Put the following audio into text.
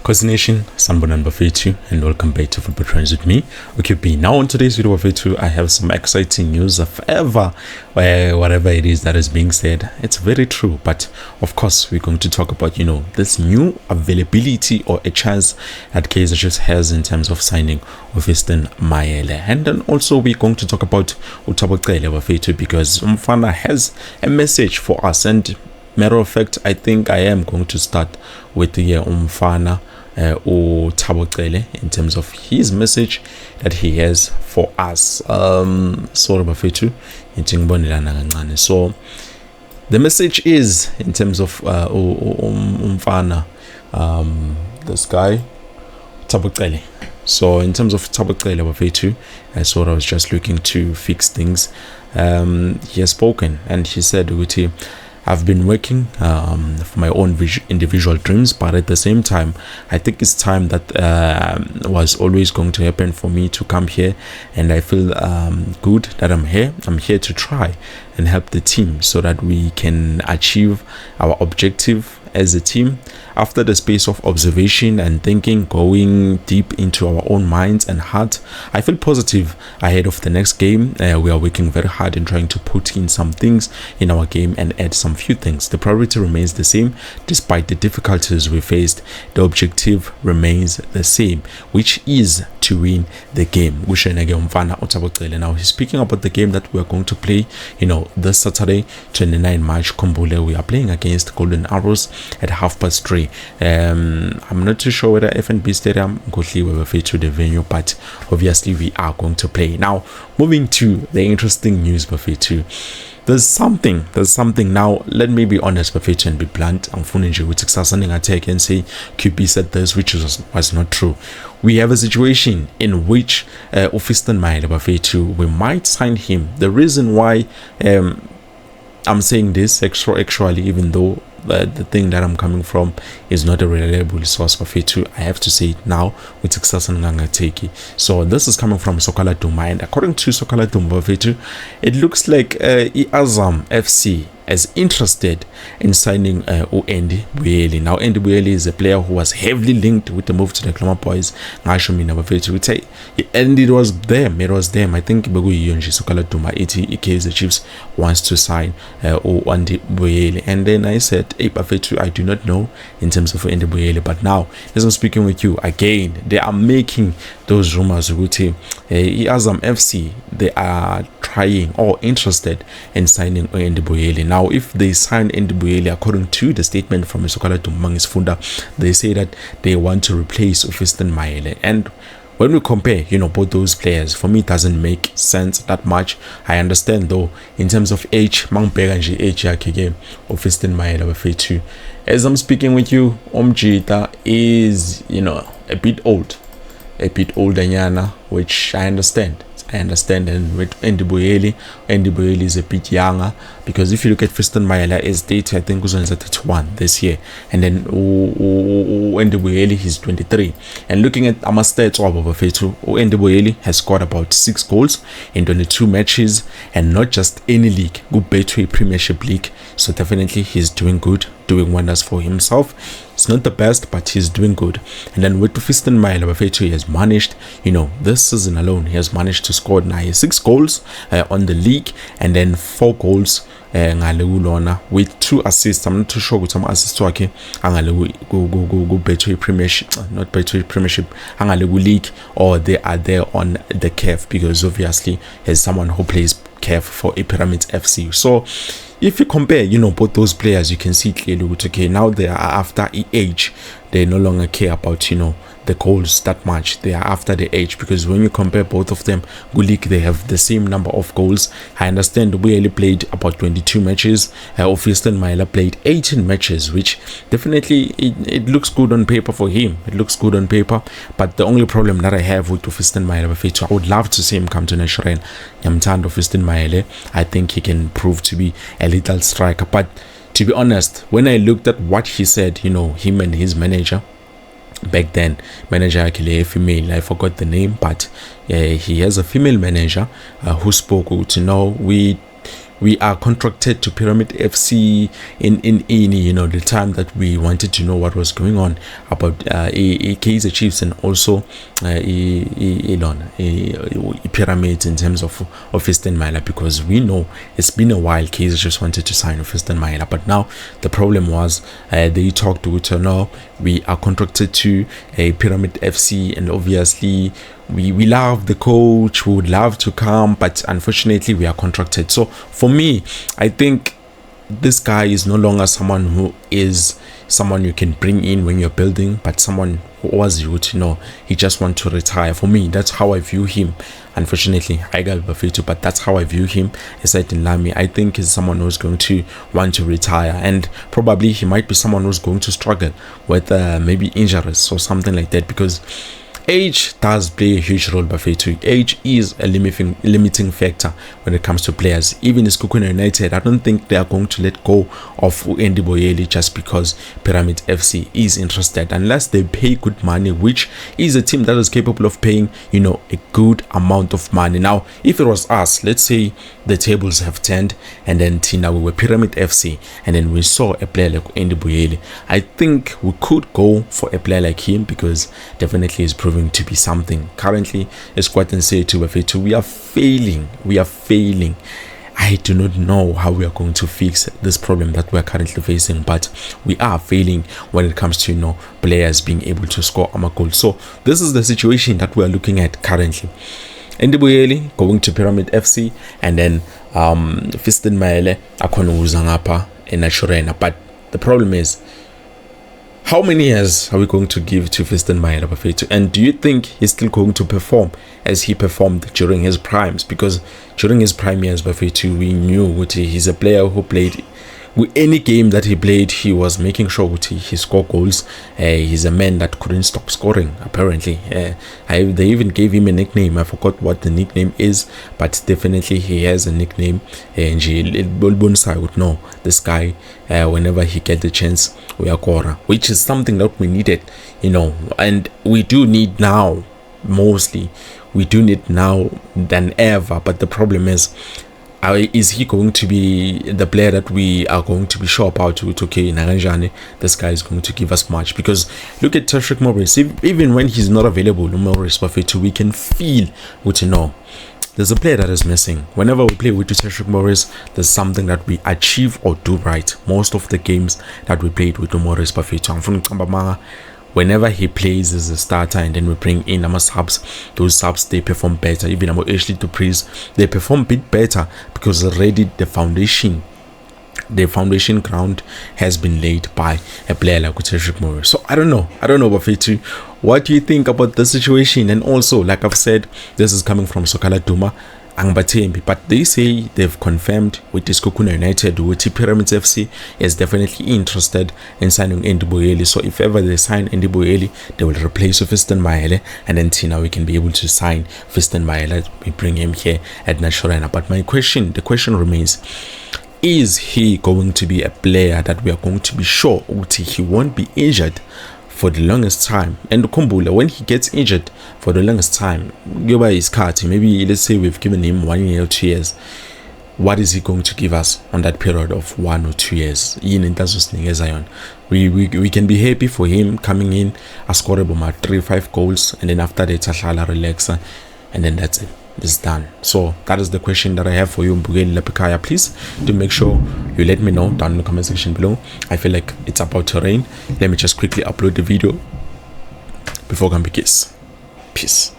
Kaizer Nation, Sanbonan Bafetu, and welcome back to Football Trends with me, OQP. Now on today's video Bafetu, I have some exciting news of whatever it is that is being said. It's very true, but of course we're going to talk about, this new availability or a chance that Kaizer just has in terms of signing Fiston Mayele. And then also we're going to talk about Utaboqele Bafetu, because Umfana has a message for us. And matter of fact, I think I am going to start with the Umfana Utaboqele in terms of his message that he has for us. So the message is in terms of Umfana, this guy Utaboqele. So in terms of Utaboqele Bafetu, I was just looking to fix things. He has spoken and he said, I've been working for my own individual dreams, but at the same time, I think it's time that was always going to happen for me to come here, and I feel good that I'm here. I'm here to try and help the team so that we can achieve our objective as a team. After the space of observation and thinking, going deep into our own minds and heart, I feel positive ahead of the next game. We are working very hard in trying to put in some things in our game and add some few things. The priority remains the same despite the difficulties we faced. The objective remains the same, which is to win the game. Now he's speaking about the game that we are going to play, this Saturday, 29 March, Kombule. We are playing against Golden Arrows at 3:30. I'm not too sure whether FNB Stadium will to the venue, but obviously we are going to play. Now, moving to the interesting news, Bafetu. There's something now. Let me be honest, Bafetu, and be blunt. I'm phoning you with something I take and say QP said this, which was not true. We have a situation in which Fiston Mayele, Bafetu, we might sign him. The reason why I'm saying this actually, even though the thing that I'm coming from is not a reliable source, Bafetu, I have to say it now with success and Ngangateki. So this is coming from Sokala Duma, and according to Sokala Duma, Bafetu, it looks like Azam FC is interested in signing Andy Mayele. Now Andy Mayele is a player who was heavily linked with the move to the Clamor Boys. And it was them. I think Sokala Duma Kaizer Chiefs wants to sign Andy Mayele. And then I said, hey Bafetu, I do not know in terms of Andy Mayele, but now as I'm speaking with you again, they are making those rumors. Azam FC, they are trying or interested in signing Andy Mayele. Now, if they sign Andy Mayele, according to the statement from Sokala Dumang's Funda, they say that they want to replace Fiston Mayele. And when we compare, both those players, for me, it doesn't make sense that much. I understand though, in terms of age, Mangpega age yake of Fiston Mayele Bafetu. As I'm speaking with you, Omjita is, a bit old. A bit older Yana, which I understand. And with Andy Mayele is a bit younger, because if you look at Fiston Mayele, his date I think was on 31 this year, and then Andy Mayele he's 23. And looking at our stats of Bafetu, Andy Mayele has scored about 6 goals in 22 matches, and not just any league, good Betway Premiership League. So definitely he's doing good, doing wonders for himself. It's not the best, but he's doing good. And then with Fiston Mayele Bafetu, he has managed, this season alone, he has managed to score 6 goals on the league, and then 4 goals with 2 assists. I'm not too sure with some assists go Betway Premiership, not Betway Premiership, League, or they are there on the CAF, because obviously he's someone who plays CAF for a Pyramids FC. So if you compare, both those players, you can see clearly, okay, now they are after age. They no longer care about, the goals that much. They are after the age, because when you compare both of them, Gulik, they have the same number of goals. I understand Mayele played about 22 matches. Fiston Mayele played 18 matches, which definitely it looks good on paper for him. It looks good on paper, but the only problem that I have with Fiston Mayele Bafetu, I would love to see him come to Nashorel. Yamtando Fiston Mayele, I think he can prove to be a little striker. But to be honest, when I looked at what he said, him and his manager back then, manager actually a female, I forgot the name, but he has a female manager who spoke to we we are contracted to Pyramid FC in the time that we wanted to know what was going on about Kaizer Chiefs and also Pyramids in terms of Fiston Mayele, because we know it's been a while Kaizer just wanted to sign Fiston Mayele, but now the problem was they talked to no, we are contracted to a Pyramid FC, and obviously we love the coach, we would love to come, but unfortunately we are contracted. So for me, I think this guy is no longer someone who is someone you can bring in when you're building, but someone who was he just want to retire. For me, that's how I view him. Unfortunately, I got Bafetu, but that's how I view him. Aside in Lami, I think he's someone who's going to want to retire, and probably he might be someone who's going to struggle with maybe injuries or something like that, because age does play a huge role. Bafetu, age is a limiting factor when it comes to players. Even in Sekhukhune United, I don't think they are going to let go of Andy Boyeli just because Pyramid FC is interested, unless they pay good money, which is a team that is capable of paying a good amount of money. Now, if it was us, let's say the tables have turned and then Tina, we were Pyramid FC, and then we saw a player like Andy Boyeli, I think we could go for a player like him, because definitely is proving to be something. Currently, it's quite insane to Bafetu. We are failing. I do not know how we are going to fix this problem that we are currently facing, but we are failing when it comes to players being able to score our goals. So this is the situation that we are looking at currently. Andy Boyeli going to Pyramid FC, and then Fiston Mayele akhona uzangapha eNaturena. But the problem is, how many years are we going to give to Fiston Mayele Bafetu? And do you think he's still going to perform as he performed during his primes? Because during his prime years, Bafetu, we knew he's a player who played with any game that he played, he was making sure he scored goals. He's a man that couldn't stop scoring, apparently. They even gave him a nickname. I forgot what the nickname is, but definitely he has a nickname. And I would know this guy, whenever he gets the chance, we are Kora, which is something that we needed, and we do need now. Mostly we do need now than ever. But the problem is he going to be the player that we are going to be sure about to okay, Naranjane, this guy is going to give us much? Because look at Tashrik Morris, even when he's not available, Morris Bafetu, we can feel there's a player that is missing. Whenever we play with Tashrik Morris, there's something that we achieve or do right. Most of the games that we played with Morris Bafetu, I'm from Kambamanga, whenever he plays as a starter and then we bring in our subs, those subs, they perform better. Even our Ashley Dupree's, they perform a bit better, because already the foundation ground has been laid by a player like Tashrik Morris. So I don't know Bafetu, what do you think about the situation? And also, like I've said, this is coming from Sokala Duma Angbatembi, but they say they've confirmed with Sekhukhune United, with Pyramids FC is definitely interested in signing Andy Boyeli. So if ever they sign Andy Boyeli, they will replace Fiston Mayele, and then now we can be able to sign Fiston Mayele. We bring him here at Naturena. But the question remains, is he going to be a player that we are going to be sure he won't be injured for the longest time? And Kumbula, when he gets injured for the longest time, maybe let's say we've given him 1 year or 2 years, what is he going to give us on that period of 1 or 2 years? We can be happy for him coming in, a score about 3-5 goals, and then after that relax, and then that's it. It's done. So that is the question that I have for you, Mbugeli Lapikaya. Please do make sure you let me know down in the comment section below. I feel like it's about to rain. Let me just quickly upload the video before Gambikis. Peace.